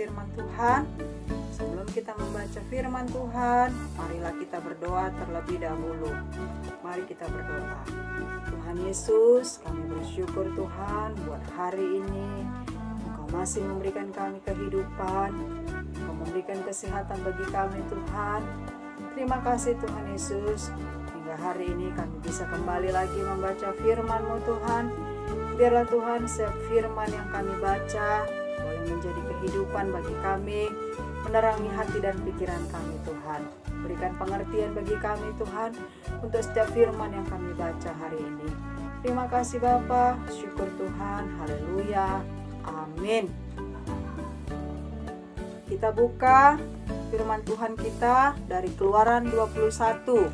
firman Tuhan. Sebelum kita membaca firman Tuhan, marilah kita berdoa terlebih dahulu. Mari kita berdoa. Tuhan Yesus, kami bersyukur Tuhan buat hari ini. Engkau masih memberikan kami kehidupan, Engkau memberikan kesehatan bagi kami Tuhan. Terima kasih Tuhan Yesus, hingga hari ini kami bisa kembali lagi membaca firman-Mu Tuhan. Biarlah Tuhan setiap firman yang kami baca boleh menjadi kehidupan bagi kami, menerangi hati dan pikiran kami Tuhan. Berikan pengertian bagi kami Tuhan untuk setiap firman yang kami baca hari ini. Terima kasih Bapa, syukur Tuhan, haleluya, amin. Kita buka firman Tuhan kita dari Keluaran 21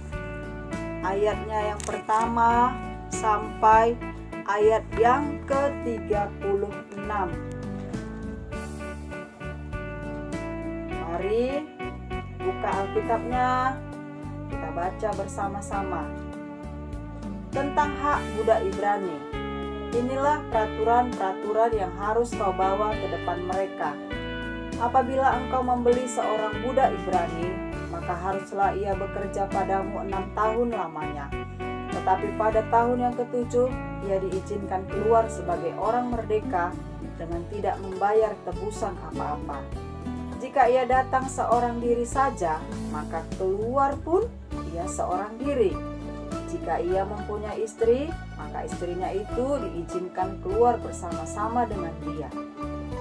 ayatnya yang pertama sampai ayat yang ke-36. Mari buka Alkitabnya, kita baca bersama-sama. Tentang hak budak Ibrani. Inilah peraturan-peraturan yang harus kau bawa ke depan mereka. Apabila engkau membeli seorang budak Ibrani, maka haruslah ia bekerja padamu 6 tahun lamanya. Tetapi pada tahun yang ke-7, ia diizinkan keluar sebagai orang merdeka dengan tidak membayar tebusan apa-apa. Jika ia datang seorang diri saja, maka keluar pun ia seorang diri. Jika ia mempunyai istri, maka istrinya itu diizinkan keluar bersama-sama dengan dia.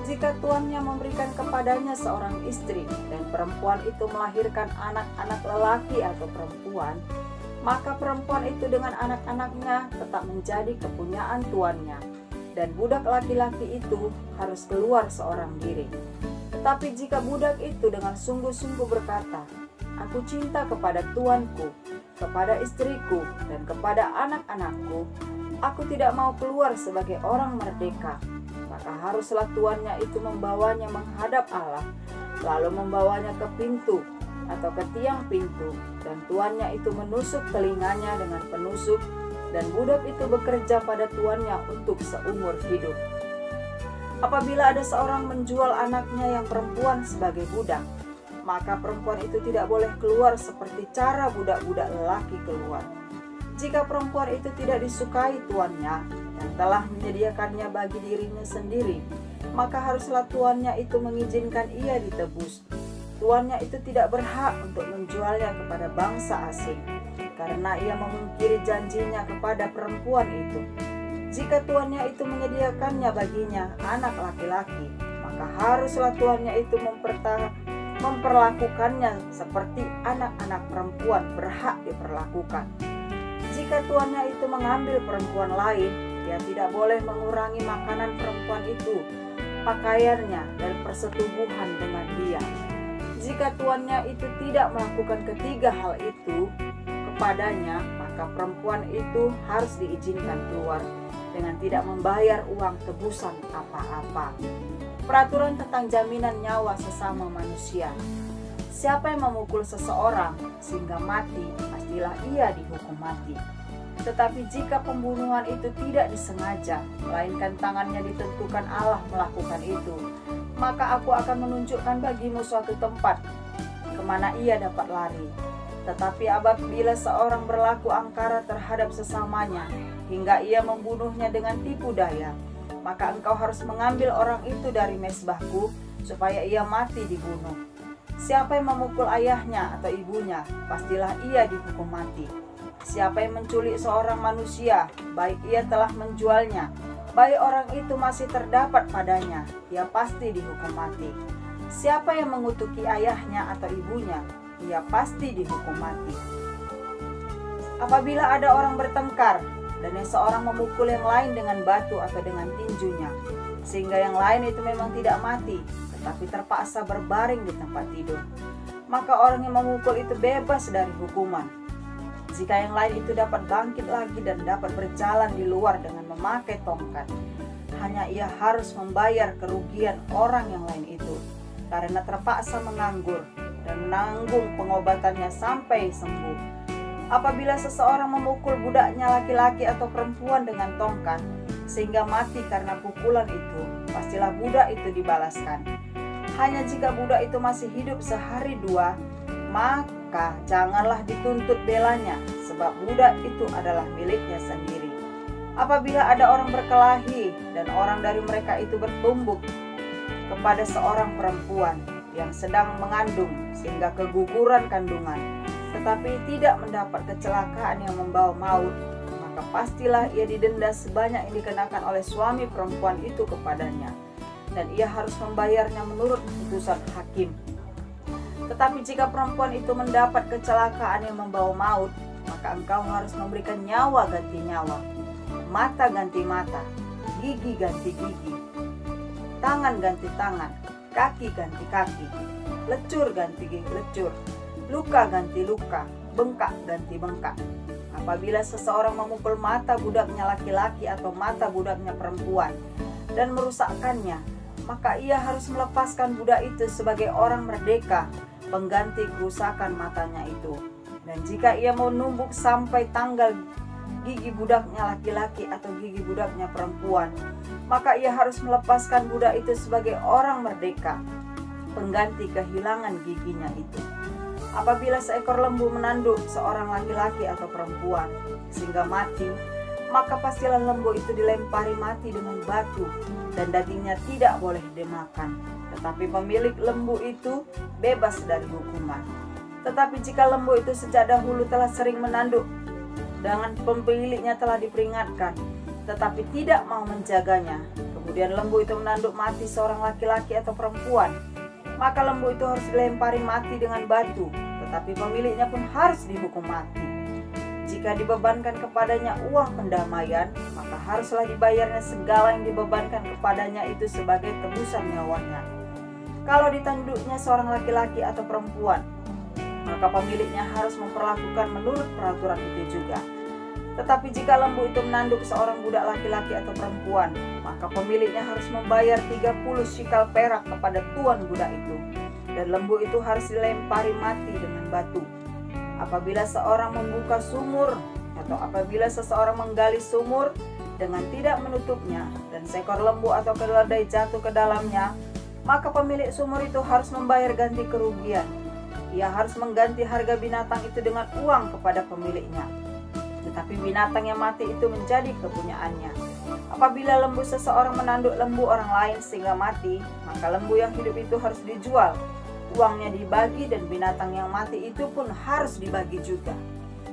Jika tuannya memberikan kepadanya seorang istri dan perempuan itu melahirkan anak-anak lelaki atau perempuan, maka perempuan itu dengan anak-anaknya tetap menjadi kepunyaan tuannya, dan budak laki-laki itu harus keluar seorang diri. Tetapi jika budak itu dengan sungguh-sungguh berkata, "Aku cinta kepada tuanku, kepada istriku, dan kepada anak-anakku, aku tidak mau keluar sebagai orang merdeka," maka haruslah tuannya itu membawanya menghadap Allah, lalu membawanya ke pintu atau ke tiang pintu, dan tuannya itu menusuk telinganya dengan penusuk, dan budak itu bekerja pada tuannya untuk seumur hidup. Apabila ada seorang menjual anaknya yang perempuan sebagai budak, maka perempuan itu tidak boleh keluar seperti cara budak-budak lelaki keluar. Jika perempuan itu tidak disukai tuannya dan telah menyediakannya bagi dirinya sendiri, maka haruslah tuannya itu mengizinkan ia ditebus. Tuannya itu tidak berhak untuk menjualnya kepada bangsa asing, karena ia memungkiri janjinya kepada perempuan itu. Jika tuannya itu menyediakannya baginya anak laki-laki, maka haruslah tuannya itu memperlakukannya seperti anak-anak perempuan berhak diperlakukan. Jika tuannya itu mengambil perempuan lain, dia tidak boleh mengurangi makanan perempuan itu, pakaiannya, dan persetubuhan dengan dia. Jika tuannya itu tidak melakukan ketiga hal itu kepadanya, maka perempuan itu harus diizinkan keluar dengan tidak membayar uang tebusan apa-apa. Peraturan tentang jaminan nyawa sesama manusia. Siapa yang memukul seseorang sehingga mati, pastilah ia dihukum mati. Tetapi jika pembunuhan itu tidak disengaja, melainkan tangannya ditentukan Allah melakukan itu, maka aku akan menunjukkan bagimu suatu tempat kemana ia dapat lari. Tetapi apabila seorang berlaku angkara terhadap sesamanya hingga ia membunuhnya dengan tipu daya, maka engkau harus mengambil orang itu dari mezbahku supaya ia mati dibunuh. Siapa yang memukul ayahnya atau ibunya, pastilah ia dihukum mati. Siapa yang menculik seorang manusia, baik ia telah menjualnya, baik orang itu masih terdapat padanya, ia pasti dihukum mati. Siapa yang mengutuki ayahnya atau ibunya, ia pasti dihukum mati. Apabila ada orang bertengkar, dan yang seorang memukul yang lain dengan batu atau dengan tinjunya, sehingga yang lain itu memang tidak mati, tetapi terpaksa berbaring di tempat tidur, maka orang yang memukul itu bebas dari hukuman. Jika yang lain itu dapat bangkit lagi dan dapat berjalan di luar dengan memakai tongkat, hanya ia harus membayar kerugian orang yang lain itu, karena terpaksa menganggur dan menanggung pengobatannya sampai sembuh. Apabila seseorang memukul budaknya laki-laki atau perempuan dengan tongkat, sehingga mati karena pukulan itu, pastilah budak itu dibalaskan. Hanya jika budak itu masih hidup sehari dua, maka janganlah dituntut belanya, sebab budak itu adalah miliknya sendiri. Apabila ada orang berkelahi dan orang dari mereka itu bertumbuk kepada seorang perempuan yang sedang mengandung sehingga keguguran kandungan, tetapi tidak mendapat kecelakaan yang membawa maut, maka pastilah ia didenda sebanyak yang dikenakan oleh suami perempuan itu kepadanya, dan ia harus membayarnya menurut putusan hakim. Tetapi jika perempuan itu mendapat kecelakaan yang membawa maut, maka engkau harus memberikan nyawa ganti nyawa, mata ganti mata, gigi ganti gigi, tangan ganti tangan, kaki ganti kaki, lecur ganti lecur, luka ganti luka, bengkak ganti bengkak. Apabila seseorang memukul mata budaknya laki-laki atau mata budaknya perempuan dan merusakkannya, maka ia harus melepaskan budak itu sebagai orang merdeka, pengganti kerusakan matanya itu. Dan jika ia mau numbuk sampai tanggal gigi budaknya laki-laki atau gigi budaknya perempuan, maka ia harus melepaskan budak itu sebagai orang merdeka, pengganti kehilangan giginya itu. Apabila seekor lembu menanduk seorang laki-laki atau perempuan sehingga mati, maka pastilah lembu itu dilempari mati dengan batu dan dagingnya tidak boleh dimakan. Tetapi pemilik lembu itu bebas dari hukuman. Tetapi jika lembu itu sejak dahulu telah sering menanduk, dengan pemiliknya telah diperingatkan, tetapi tidak mau menjaganya, kemudian lembu itu menanduk mati seorang laki-laki atau perempuan, maka lembu itu harus dilempari mati dengan batu, tetapi pemiliknya pun harus dihukum mati. Jika dibebankan kepadanya uang pendamaian, maka haruslah dibayarnya segala yang dibebankan kepadanya itu sebagai tebusan nyawanya. Kalau ditanduknya seorang laki-laki atau perempuan, maka pemiliknya harus memperlakukan menurut peraturan itu juga. Tetapi jika lembu itu menanduk seorang budak laki-laki atau perempuan, maka pemiliknya harus membayar 30 shikal perak kepada tuan budak itu, dan lembu itu harus dilempari mati dengan batu. Apabila seorang membuka sumur atau apabila seseorang menggali sumur dengan tidak menutupnya dan seekor lembu atau keledai jatuh ke dalamnya, maka pemilik sumur itu harus membayar ganti kerugian. Ia harus mengganti harga binatang itu dengan uang kepada pemiliknya. Tetapi binatang yang mati itu menjadi kepunyaannya. Apabila lembu seseorang menanduk lembu orang lain sehingga mati, maka lembu yang hidup itu harus dijual. Uangnya dibagi dan binatang yang mati itu pun harus dibagi juga.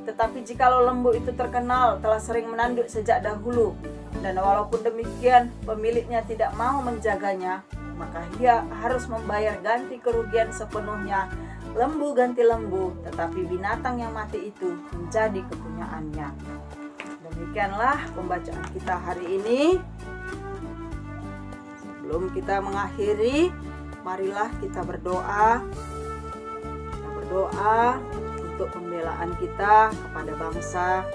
Tetapi jikalau lembu itu terkenal telah sering menanduk sejak dahulu, dan walaupun demikian pemiliknya tidak mau menjaganya, maka ia harus membayar ganti kerugian sepenuhnya, lembu ganti lembu, tetapi binatang yang mati itu menjadi kepunyaannya. Demikianlah pembacaan kita hari ini. Sebelum kita mengakhiri, marilah kita berdoa. Kita berdoa untuk pembelaan kita kepada bangsa,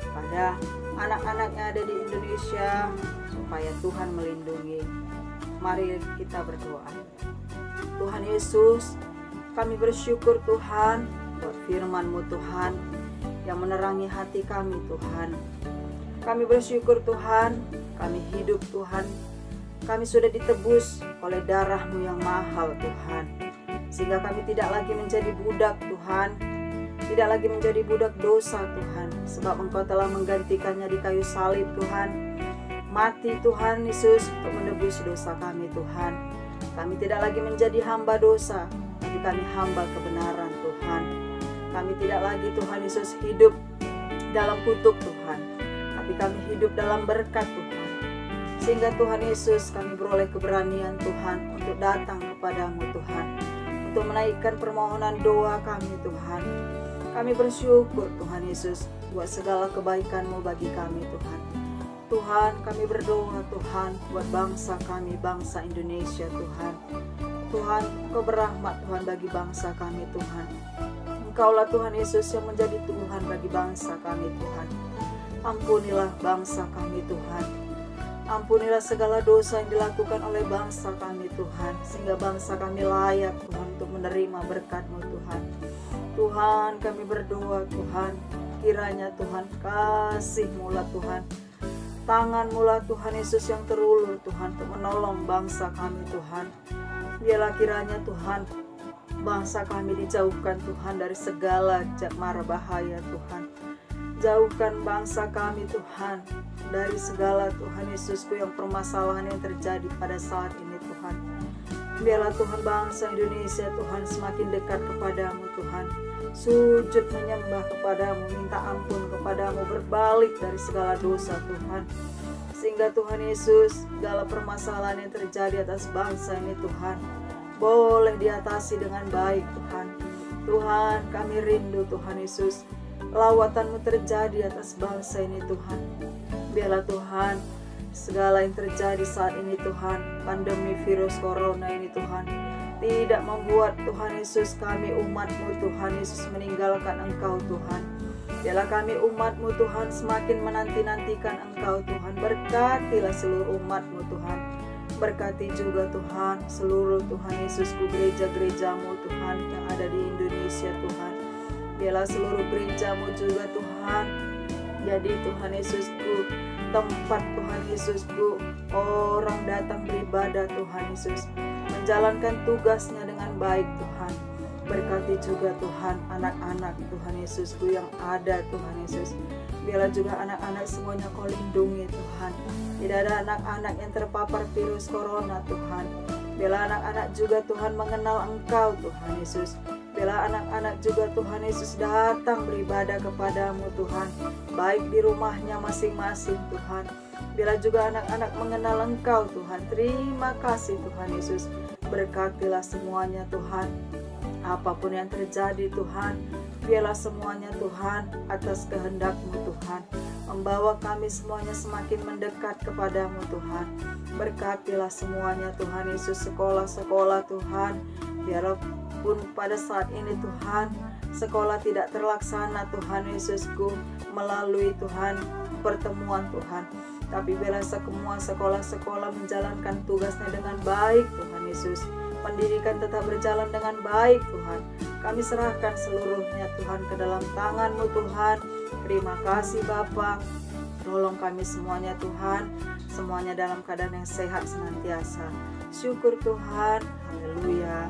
kepada anak-anak yang ada di Indonesia, supaya Tuhan melindungi. Mari kita berdoa. Tuhan Yesus, kami bersyukur Tuhan buat firman-Mu Tuhan yang menerangi hati kami Tuhan. Kami bersyukur Tuhan, kami hidup Tuhan. Kami sudah ditebus oleh darah-Mu yang mahal Tuhan. Sehingga kami tidak lagi menjadi budak Tuhan. Tidak lagi menjadi budak dosa Tuhan. Sebab Engkau telah menggantikannya di kayu salib Tuhan. Mati Tuhan Yesus untuk menebus dosa kami Tuhan. Kami tidak lagi menjadi hamba dosa, tapi kami hamba kebenaran Tuhan. Kami tidak lagi Tuhan Yesus hidup dalam kutuk Tuhan, tapi kami hidup dalam berkat Tuhan. Sehingga Tuhan Yesus kami beroleh keberanian Tuhan untuk datang kepadamu Tuhan, untuk menaikkan permohonan doa kami Tuhan. Kami bersyukur Tuhan Yesus buat segala kebaikan-Mu bagi kami Tuhan. Tuhan, kami berdoa Tuhan buat bangsa kami, bangsa Indonesia Tuhan. Tuhan, Engkau berahmat Tuhan bagi bangsa kami Tuhan. Engkaulah Tuhan Yesus yang menjadi Tuhan bagi bangsa kami Tuhan. Ampunilah bangsa kami Tuhan. Ampunilah segala dosa yang dilakukan oleh bangsa kami Tuhan, sehingga bangsa kami layak Tuhan untuk menerima berkat-Mu Tuhan. Tuhan, kami berdoa Tuhan, kiranya Tuhan kasih-Mu lah Tuhan. Tangan-Mu lah Tuhan Yesus yang terulur Tuhan untuk menolong bangsa kami Tuhan. Biarlah kiranya Tuhan, bangsa kami dijauhkan Tuhan dari segala mara bahaya Tuhan. Jauhkan bangsa kami Tuhan dari segala Tuhan Yesusku yang permasalahan yang terjadi pada saat ini Tuhan. Biarlah Tuhan bangsa Indonesia Tuhan semakin dekat kepadamu Tuhan. Sujud menyembah kepadamu, minta ampun kepadamu, berbalik dari segala dosa Tuhan. Sehingga Tuhan Yesus, segala permasalahan yang terjadi atas bangsa ini Tuhan, boleh diatasi dengan baik Tuhan. Tuhan, kami rindu Tuhan Yesus, lawatan-Mu terjadi atas bangsa ini Tuhan. Biarlah Tuhan, segala yang terjadi saat ini Tuhan, pandemi virus corona ini Tuhan, tidak membuat Tuhan Yesus kami umat-Mu Tuhan Yesus meninggalkan Engkau Tuhan. Biarlah kami umat-Mu Tuhan semakin menanti-nantikan Engkau Tuhan. Berkatilah seluruh umat-Mu Tuhan. Berkati juga Tuhan seluruh Tuhan Yesusku gereja-gereja-Mu Tuhan yang ada di Indonesia Tuhan. Biarlah seluruh gereja-Mu juga Tuhan jadi Tuhan Yesusku tempat Tuhan Yesusku orang datang beribadah Tuhan Yesus, menjalankan tugasnya dengan baik Tuhan. Berkati juga Tuhan anak-anak Tuhan Yesusku yang ada Tuhan Yesus. Biarlah juga anak-anak semuanya Kau lindungi Tuhan. Tidak ada anak-anak yang terpapar virus corona Tuhan. Biarlah anak-anak juga Tuhan mengenal Engkau Tuhan Yesus. Biarlah anak-anak juga Tuhan Yesus datang beribadah kepadamu Tuhan, baik di rumahnya masing-masing Tuhan. Biarlah juga anak-anak mengenal Engkau Tuhan. Terima kasih Tuhan Yesus. Berkatilah semuanya Tuhan. Apapun yang terjadi Tuhan, biarlah semuanya Tuhan atas kehendak-Mu Tuhan, membawa kami semuanya semakin mendekat kepadamu Tuhan. Berkatilah semuanya Tuhan Yesus, sekolah-sekolah Tuhan, biarlah pun pada saat ini Tuhan sekolah tidak terlaksana Tuhan Yesusku melalui Tuhan pertemuan Tuhan, tapi biarlah semua sekolah-sekolah menjalankan tugasnya dengan baik Tuhan Yesus. Pendidikan tetap berjalan dengan baik Tuhan. Kami serahkan seluruhnya Tuhan ke dalam tangan-Mu Tuhan. Terima kasih Bapa. Tolong kami semuanya Tuhan, semuanya dalam keadaan yang sehat senantiasa. Syukur Tuhan. Haleluya.